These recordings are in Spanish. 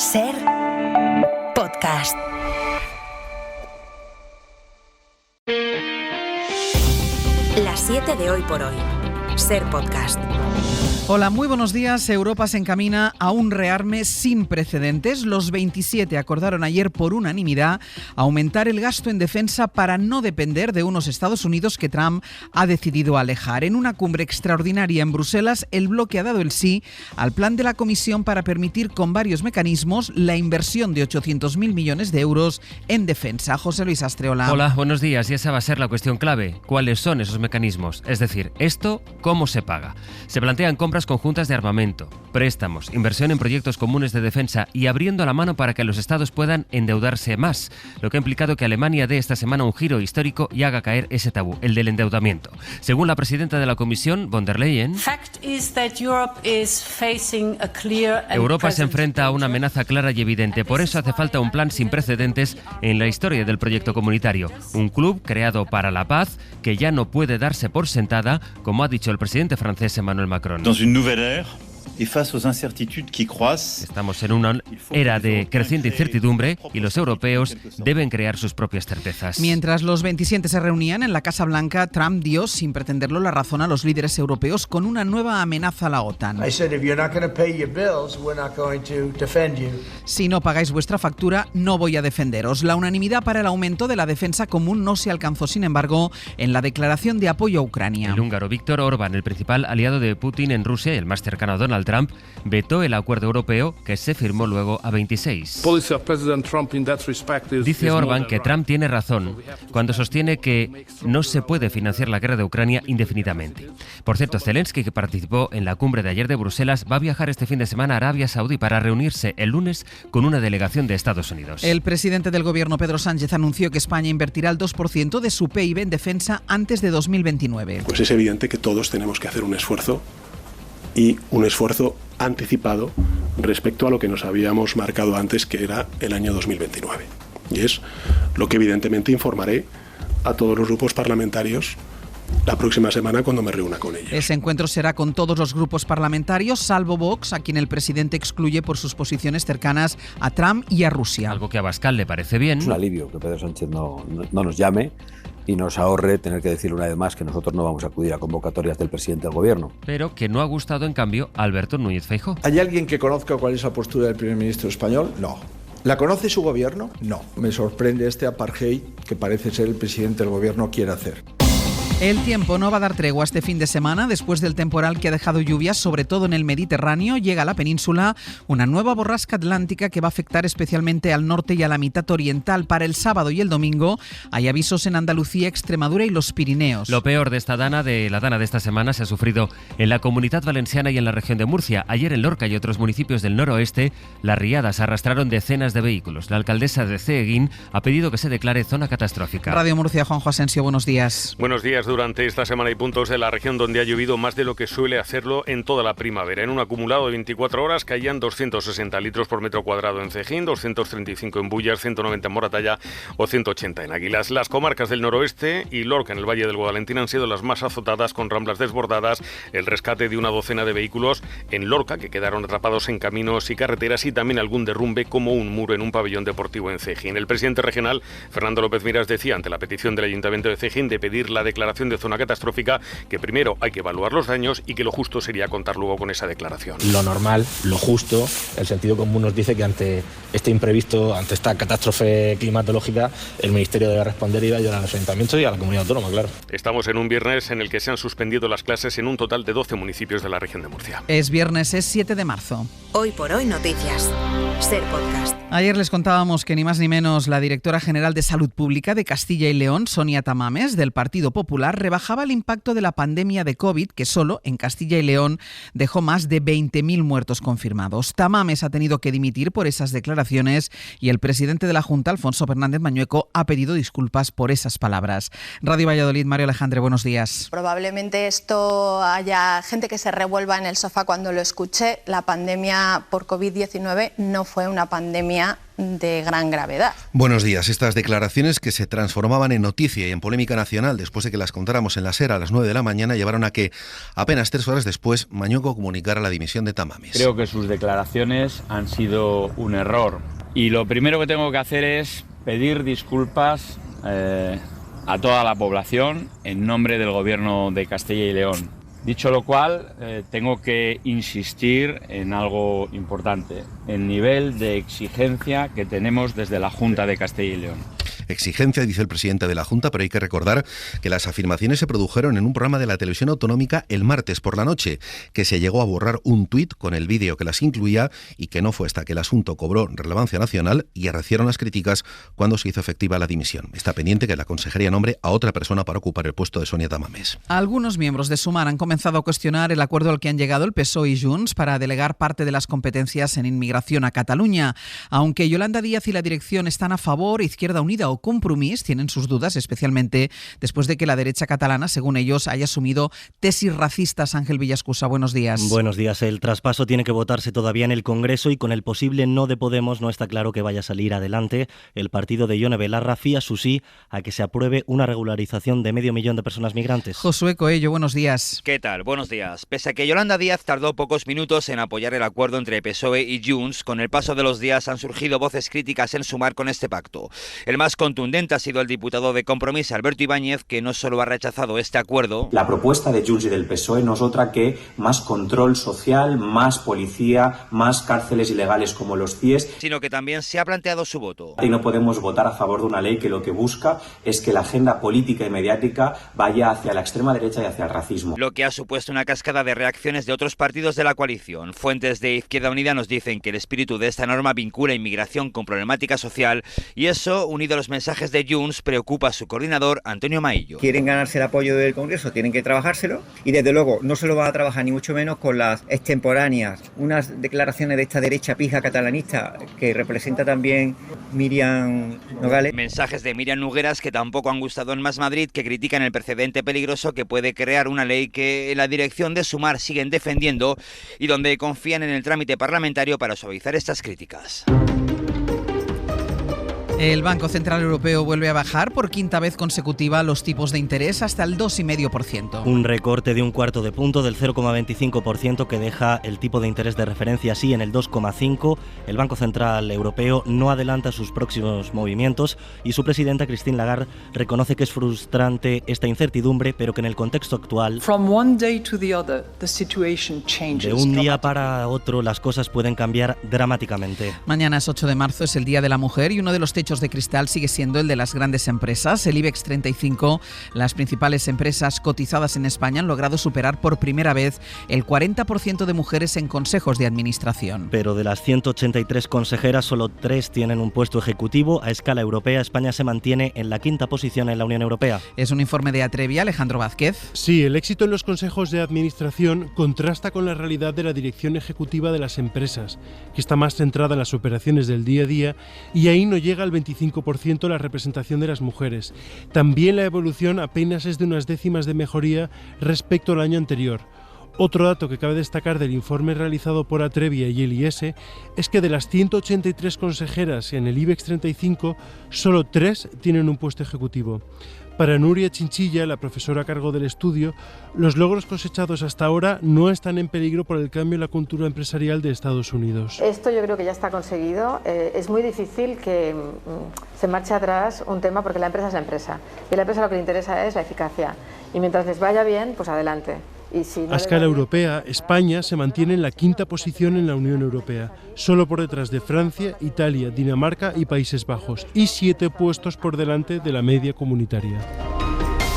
Ser podcast. Las 7 de hoy por hoy. Ser podcast. Hola, muy buenos días. Europa se encamina a un rearme sin precedentes. Los 27 acordaron ayer por unanimidad aumentar el gasto en defensa para no depender de unos Estados Unidos que Trump ha decidido alejar. En una cumbre extraordinaria en Bruselas, el bloque ha dado el sí al plan de la Comisión para permitir con varios mecanismos la inversión de 800.000 millones de euros en defensa. José Luis Astreola. Hola, buenos días. Y esa va a ser la cuestión clave. ¿Cuáles son esos mecanismos? Es decir, ¿esto cómo se paga? Se plantean compras conjuntas de armamento, préstamos, inversión en proyectos comunes de defensa y abriendo la mano para que los estados puedan endeudarse más, lo que ha implicado que Alemania dé esta semana un giro histórico y haga caer ese tabú, el del endeudamiento. Según la presidenta de la Comisión, von der Leyen, Europa se enfrenta a una amenaza clara y evidente, por eso hace falta un plan sin precedentes en la historia del proyecto comunitario, un club creado para la paz que ya no puede darse por sentada, como ha dicho el presidente francés Emmanuel Macron. Estamos en una era de creciente incertidumbre y los europeos deben crear sus propias certezas. Mientras los 27 se reunían en la Casa Blanca, Trump dio, sin pretenderlo, la razón a los líderes europeos con una nueva amenaza a la OTAN. Si no pagáis vuestra factura, no voy a defenderos. La unanimidad para el aumento de la defensa común no se alcanzó, sin embargo, en la declaración de apoyo a Ucrania. El húngaro Viktor Orbán, el principal aliado de Putin en Rusia y el más cercano a Donald Trump, vetó el acuerdo europeo que se firmó luego a 26. Dice Orbán que Trump tiene razón cuando sostiene que no se puede financiar la guerra de Ucrania indefinidamente. Por cierto, Zelensky, que participó en la cumbre de ayer de Bruselas, va a viajar este fin de semana a Arabia Saudí para reunirse el lunes con una delegación de Estados Unidos. El presidente del gobierno, Pedro Sánchez, anunció que España invertirá el 2% de su PIB en defensa antes de 2029. Pues es evidente que todos tenemos que hacer un esfuerzo y un esfuerzo anticipado respecto a lo que nos habíamos marcado antes, que era el año 2029. Y es lo que evidentemente informaré a todos los grupos parlamentarios la próxima semana cuando me reúna con ellos. Ese encuentro será con todos los grupos parlamentarios, salvo Vox, a quien el presidente excluye por sus posiciones cercanas a Trump y a Rusia. Algo que a Abascal le parece bien. Es un alivio que Pedro Sánchez no nos llame y nos ahorre tener que decir una vez más que nosotros no vamos a acudir a convocatorias del presidente del gobierno. Pero que no ha gustado, en cambio, a Alberto Núñez Feijóo. ¿Hay alguien que conozca cuál es la postura del primer ministro español? No. ¿La conoce su gobierno? No. Me sorprende este apartheid que parece ser el presidente del gobierno quiere hacer. El tiempo no va a dar tregua este fin de semana. Después del temporal que ha dejado lluvias, sobre todo en el Mediterráneo, llega a la península una nueva borrasca atlántica que va a afectar especialmente al norte y a la mitad oriental. Para el sábado y el domingo hay avisos en Andalucía, Extremadura y los Pirineos. Lo peor de la dana de esta semana se ha sufrido en la Comunidad Valenciana y en la región de Murcia. Ayer en Lorca y otros municipios del noroeste, las riadas arrastraron decenas de vehículos. La alcaldesa de Ceguín ha pedido que se declare zona catastrófica. Radio Murcia, Juanjo Asensio, buenos días. Buenos días. Durante esta semana hay puntos de la región donde ha llovido más de lo que suele hacerlo en toda la primavera. En un acumulado de 24 horas caían 260 litros por metro cuadrado en Cejín, 235 en Bullas, 190 en Moratalla o 180 en Águilas. Las comarcas del noroeste y Lorca en el Valle del Guadalentín han sido las más azotadas, con ramblas desbordadas, el rescate de una docena de vehículos en Lorca que quedaron atrapados en caminos y carreteras, y también algún derrumbe como un muro en un pabellón deportivo en Cejín. El presidente regional, Fernando López Miras, decía ante la petición del Ayuntamiento de Cejín de pedir la declaración de zona catastrófica que primero hay que evaluar los daños y que lo justo sería contar luego con esa declaración. Lo normal, lo justo, el sentido común nos dice que ante este imprevisto, ante esta catástrofe climatológica, el Ministerio debe responder y debe ayudar a los ayuntamientos y a la comunidad autónoma, claro. Estamos en un viernes en el que se han suspendido las clases en un total de 12 municipios de la región de Murcia. Es viernes, es 7 de marzo. Hoy por hoy noticias. Ser podcast. Ayer les contábamos que ni más ni menos la directora general de Salud Pública de Castilla y León, Sonia Tamames, del Partido Popular, rebajaba el impacto de la pandemia de COVID, que solo en Castilla y León dejó más de 20.000 muertos confirmados. Tamames ha tenido que dimitir por esas declaraciones y el presidente de la Junta, Alfonso Fernández Mañueco, ha pedido disculpas por esas palabras. Radio Valladolid, Mario Alejandre, buenos días. Probablemente esto haya gente que se revuelva en el sofá cuando lo escuche. La pandemia por COVID-19 no fue una pandemia de gran gravedad. Buenos días. Estas declaraciones, que se transformaban en noticia y en polémica nacional después de que las contáramos en la SER a las 9 de la mañana, llevaron a que apenas 3 horas después Mañueco comunicara la dimisión de Tamames. Creo que sus declaraciones han sido un error y lo primero que tengo que hacer es pedir disculpas a toda la población en nombre del Gobierno de Castilla y León. Dicho lo cual, tengo que insistir en algo importante, el nivel de exigencia que tenemos desde la Junta de Castilla y León. Exigencia, dice el presidente de la Junta, pero hay que recordar que las afirmaciones se produjeron en un programa de la televisión autonómica el martes por la noche, que se llegó a borrar un tuit con el vídeo que las incluía y que no fue hasta que el asunto cobró relevancia nacional y arrecieron las críticas cuando se hizo efectiva la dimisión. Está pendiente que la consejería nombre a otra persona para ocupar el puesto de Sonia Tamames. Algunos miembros de Sumar han comenzado a cuestionar el acuerdo al que han llegado el PSOE y Junts para delegar parte de las competencias en inmigración a Cataluña. Aunque Yolanda Díaz y la dirección están a favor, Izquierda Unida o Compromís tienen sus dudas, especialmente después de que la derecha catalana, según ellos, haya asumido tesis racistas. Ángel Villascusa, buenos días. Buenos días. El traspaso tiene que votarse todavía en el Congreso y con el posible no de Podemos no está claro que vaya a salir adelante. El partido de Ione Belarra fía su sí a que se apruebe una regularización de 500.000 de personas migrantes. Josué Coello, buenos días. ¿Qué tal? Buenos días. Pese a que Yolanda Díaz tardó pocos minutos en apoyar el acuerdo entre PSOE y Junts, con el paso de los días han surgido voces críticas en Sumar con este pacto. El más contundente ha sido el diputado de Compromís, Alberto Ibáñez, que no solo ha rechazado este acuerdo. La propuesta de Junts y del PSOE no es otra que más control social, más policía, más cárceles ilegales como los CIES, sino que también se ha planteado su voto. Y no podemos votar a favor de una ley que lo que busca es que la agenda política y mediática vaya hacia la extrema derecha y hacia el racismo. Lo que ha supuesto una cascada de reacciones de otros partidos de la coalición. Fuentes de Izquierda Unida nos dicen que el espíritu de esta norma vincula inmigración con problemática social y eso, unido a los mensajes de Junts, preocupa a su coordinador, Antonio Maillo. Quieren ganarse el apoyo del Congreso, tienen que trabajárselo y desde luego no se lo van a trabajar ni mucho menos con las extemporáneas, unas declaraciones de esta derecha pija catalanista que representa también Míriam Nogales. Mensajes de Míriam Nogueras que tampoco han gustado en Más Madrid, que critican el precedente peligroso que puede crear una ley que la dirección de Sumar siguen defendiendo y donde confían en el trámite parlamentario para suavizar estas críticas. El Banco Central Europeo vuelve a bajar por quinta vez consecutiva los tipos de interés hasta el 2,5%. Un recorte de un cuarto de punto del 0,25% que deja el tipo de interés de referencia así en el 2,5%. El Banco Central Europeo no adelanta sus próximos movimientos y su presidenta Christine Lagarde reconoce que es frustrante esta incertidumbre, pero que en el contexto actual, de un día para otro las cosas pueden cambiar dramáticamente. Mañana es 8 de marzo, es el Día de la Mujer y uno de los techos de cristal sigue siendo el de las grandes empresas. El IBEX 35, las principales empresas cotizadas en España han logrado superar por primera vez el 40% de mujeres en consejos de administración. Pero de las 183 consejeras, solo 3 tienen un puesto ejecutivo. A escala europea, España se mantiene en la quinta posición en la Unión Europea. Es un informe de Atrevia, Alejandro Vázquez. Sí, el éxito en los consejos de administración contrasta con la realidad de la dirección ejecutiva de las empresas, que está más centrada en las operaciones del día a día y ahí no llega al 25% la representación de las mujeres. También la evolución apenas es de unas décimas de mejoría respecto al año anterior. Otro dato que cabe destacar del informe realizado por Atrevia y el IES es que de las 183 consejeras en el IBEX 35, solo 3 tienen un puesto ejecutivo. Para Nuria Chinchilla, la profesora a cargo del estudio, los logros cosechados hasta ahora no están en peligro por el cambio en la cultura empresarial de Estados Unidos. Esto yo creo que ya está conseguido. Es muy difícil que se marche atrás un tema porque la empresa es la empresa. Y a la empresa lo que le interesa es la eficacia. Y mientras les vaya bien, pues adelante. Y si no a escala europea, España se mantiene en la quinta posición en la Unión Europea, solo por detrás de Francia, Italia, Dinamarca y Países Bajos, y 7 puestos por delante de la media comunitaria.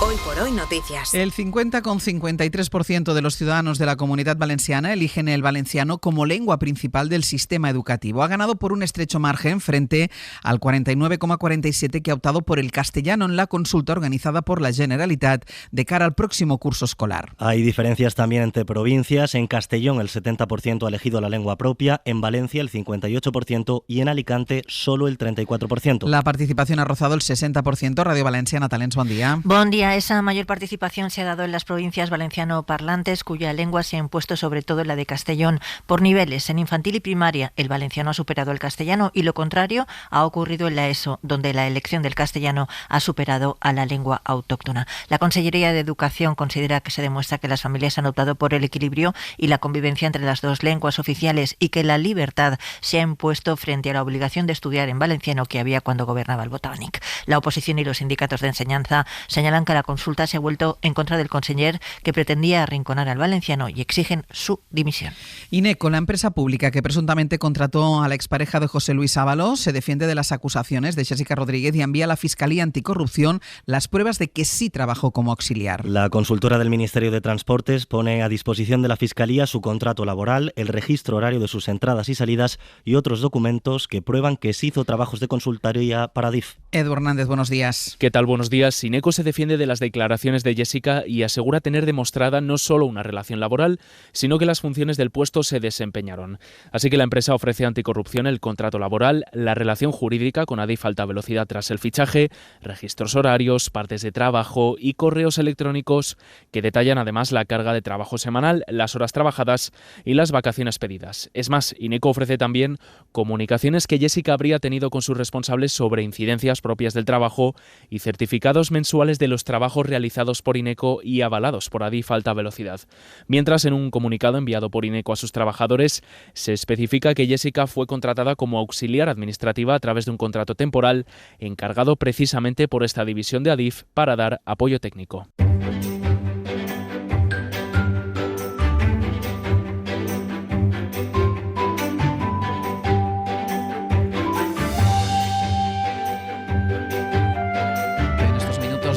Hoy por hoy noticias. El 50,53% de los ciudadanos de la Comunidad Valenciana eligen el valenciano como lengua principal del sistema educativo. Ha ganado por un estrecho margen frente al 49,47% que ha optado por el castellano en la consulta organizada por la Generalitat de cara al próximo curso escolar. Hay diferencias también entre provincias. En Castellón el 70% ha elegido la lengua propia, en Valencia el 58% y en Alicante solo el 34%. La participación ha rozado el 60%. Radio Valenciana Talents, buen día. Bon dia. Esa mayoría mayor participación se ha dado en las provincias valenciano-parlantes, cuya lengua se ha impuesto sobre todo en la de Castellón. Por niveles, en infantil y primaria, el valenciano ha superado el castellano y lo contrario ha ocurrido en la ESO, donde la elección del castellano ha superado a la lengua autóctona. La Consellería de Educación considera que se demuestra que las familias han optado por el equilibrio y la convivencia entre las dos lenguas oficiales y que la libertad se ha impuesto frente a la obligación de estudiar en valenciano que había cuando gobernaba el Botànic. La oposición y los sindicatos de enseñanza señalan que la consulta se ha vuelto en contra del conseller que pretendía arrinconar al valenciano y exigen su dimisión. Ineco, la empresa pública que presuntamente contrató a la expareja de José Luis Ábalos, se defiende de las acusaciones de Jessica Rodríguez y envía a la Fiscalía Anticorrupción las pruebas de que sí trabajó como auxiliar. La consultora del Ministerio de Transportes pone a disposición de la Fiscalía su contrato laboral, el registro horario de sus entradas y salidas y otros documentos que prueban que sí hizo trabajos de consultoría para DIF. Edu Hernández, buenos días. ¿Qué tal? Buenos días. Ineco se defiende de las declaraciones de Jessica y asegura tener demostrada no solo una relación laboral, sino que las funciones del puesto se desempeñaron. Así que la empresa ofrece a Anticorrupción el contrato laboral, la relación jurídica con Adif Alta Velocidad tras el fichaje, registros horarios, partes de trabajo y correos electrónicos que detallan además la carga de trabajo semanal, las horas trabajadas y las vacaciones pedidas. Es más, Ineco ofrece también comunicaciones que Jessica habría tenido con sus responsables sobre incidencias propias del trabajo y certificados mensuales de los trabajos realizados por Ineco y avalados por Adif Alta Velocidad. Mientras, en un comunicado enviado por Ineco a sus trabajadores, se especifica que Jessica fue contratada como auxiliar administrativa a través de un contrato temporal encargado precisamente por esta división de Adif para dar apoyo técnico.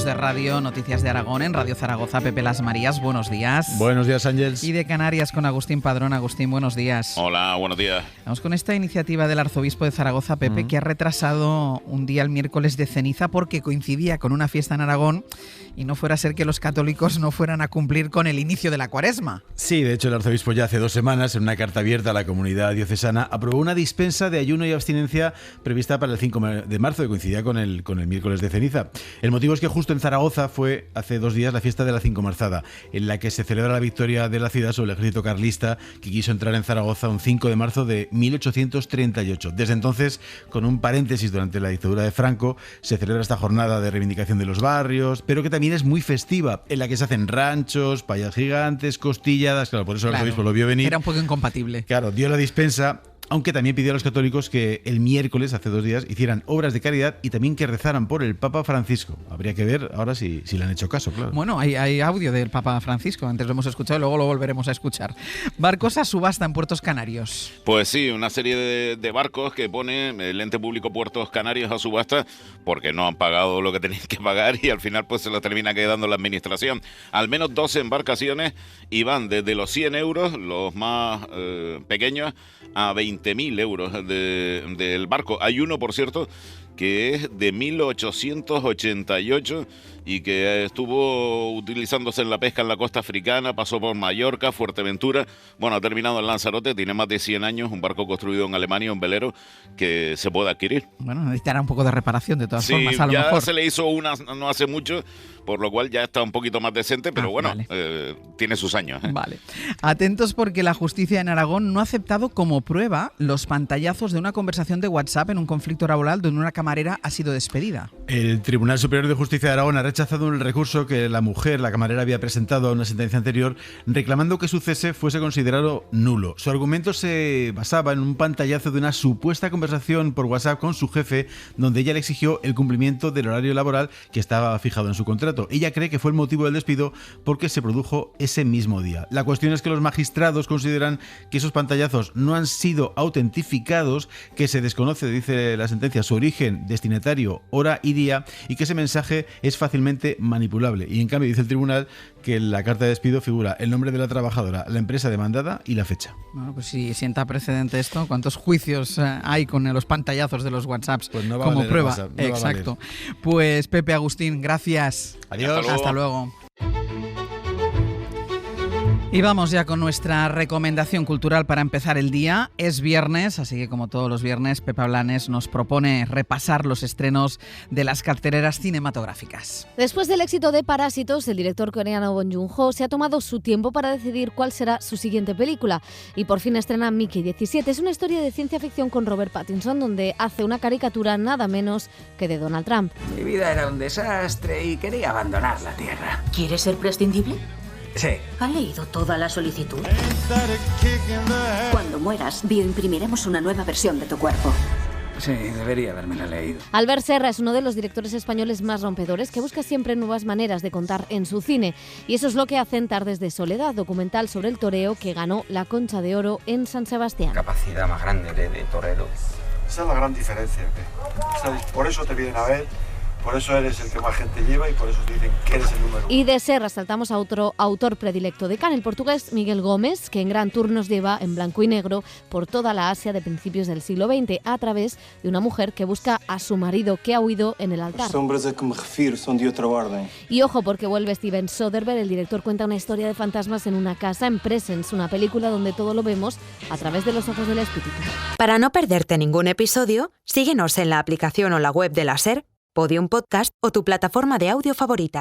De radio, Noticias de Aragón en Radio Zaragoza. Pepe Las Marías, buenos días. Buenos días, Ángeles. Y de Canarias con Agustín Padrón. Agustín, buenos días. Hola, buenos días. Vamos con esta iniciativa del arzobispo de Zaragoza, Pepe, que ha retrasado un día el miércoles de ceniza porque coincidía con una fiesta en Aragón y no fuera a ser que los católicos no fueran a cumplir con el inicio de la Cuaresma. Sí, de hecho el arzobispo ya hace 2 semanas, en una carta abierta a la comunidad diocesana, aprobó una dispensa de ayuno y abstinencia prevista para el 5 de marzo, que coincidía con el miércoles de ceniza. El motivo es que justo en Zaragoza fue hace 2 días la fiesta de la Cincomarzada, en la que se celebra la victoria de la ciudad sobre el ejército carlista que quiso entrar en Zaragoza un 5 de marzo de 1838. Desde entonces, con un paréntesis durante la dictadura de Franco, se celebra esta jornada de reivindicación de los barrios, pero que también es muy festiva, en la que se hacen ranchos, payas gigantes, costilladas. Claro, por eso el arzobispo lo vio venir. Era un poco incompatible. Claro, dio la dispensa, aunque también pidió a los católicos que el miércoles, hace 2 días, hicieran obras de caridad y también que rezaran por el Papa Francisco. Habría que ver ahora si le han hecho caso, claro. Bueno, hay audio del Papa Francisco, antes lo hemos escuchado y luego lo volveremos a escuchar. Barcos a subasta en Puertos Canarios. Pues sí, una serie de barcos que pone el ente público Puertos Canarios a subasta porque no han pagado lo que tenían que pagar y al final pues se lo termina quedando la administración. Al menos 12 embarcaciones y van desde los 100 euros, los más pequeños, a 20.000 euros del barco. Hay uno, por cierto, que es de 1888 y que estuvo utilizándose en la pesca en la costa africana, pasó por Mallorca, Fuerteventura, bueno, ha terminado en Lanzarote, tiene más de 100 años, un barco construido en Alemania, un velero que se puede adquirir. Bueno, necesitará un poco de reparación de todas formas, a lo ya mejor. Se le hizo una no hace mucho, por lo cual ya está un poquito más decente, pero bueno, vale. Tiene sus años. Vale. Atentos porque la justicia en Aragón no ha aceptado como prueba los pantallazos de una conversación de WhatsApp en un conflicto laboral donde una camarera ha sido despedida. El Tribunal Superior de Justicia de Aragón ha rechazado el recurso que la camarera, había presentado a una sentencia anterior reclamando que su cese fuese considerado nulo. Su argumento se basaba en un pantallazo de una supuesta conversación por WhatsApp con su jefe donde ella le exigió el cumplimiento del horario laboral que estaba fijado en su contrato. Ella cree que fue el motivo del despido porque se produjo ese mismo día. La cuestión es que los magistrados consideran que esos pantallazos no han sido autentificados, que se desconoce, dice la sentencia, su origen, destinatario, hora y día, y que ese mensaje es fácilmente manipulable. Y en cambio dice el tribunal que en la carta de despido figura el nombre de la trabajadora, la empresa demandada y la fecha. Bueno, pues si sienta precedente esto, ¿cuántos juicios hay con los pantallazos de los WhatsApps pues no va como a valer prueba? WhatsApp, no exacto. Pues Pepe, Agustín, gracias. Adiós. Hasta luego. Y vamos ya con nuestra recomendación cultural para empezar el día. Es viernes, así que como todos los viernes, Pepa Blanes nos propone repasar los estrenos de las carteleras cinematográficas. Después del éxito de Parásitos, el director coreano Bong Joon-ho se ha tomado su tiempo para decidir cuál será su siguiente película. Y por fin estrena Mickey 17. Es una historia de ciencia ficción con Robert Pattinson, donde hace una caricatura nada menos que de Donald Trump. Mi vida era un desastre y quería abandonar la Tierra. ¿Quieres ser prescindible? Sí. ¿Ha leído toda la solicitud? Cuando mueras, bioimprimiremos una nueva versión de tu cuerpo. Sí, debería habérmela leído. Albert Serra es uno de los directores españoles más rompedores que busca siempre nuevas maneras de contar en su cine. Y eso es lo que hacen Tardes de Soledad, documental sobre el toreo que ganó la Concha de Oro en San Sebastián. Capacidad más grande de torero. Esa es la gran diferencia. Por eso te vienen a ver. Por eso eres el que más gente lleva y por eso dicen que eres el número 1. Y de Serra saltamos a otro autor predilecto de Cannes, el portugués Miguel Gómez, que en Gran Tour nos lleva en blanco y negro por toda la Asia de principios del siglo XX a través de una mujer que busca a su marido que ha huido en el altar. Los hombres a que me refiero son de otra orden. Y ojo porque vuelve Steven Soderbergh, el director cuenta una historia de fantasmas en una casa en Presence, una película donde todo lo vemos a través de los ojos del espíritu. Para no perderte ningún episodio, síguenos en la aplicación o la web de la SER, Podium Podcast o tu plataforma de audio favorita.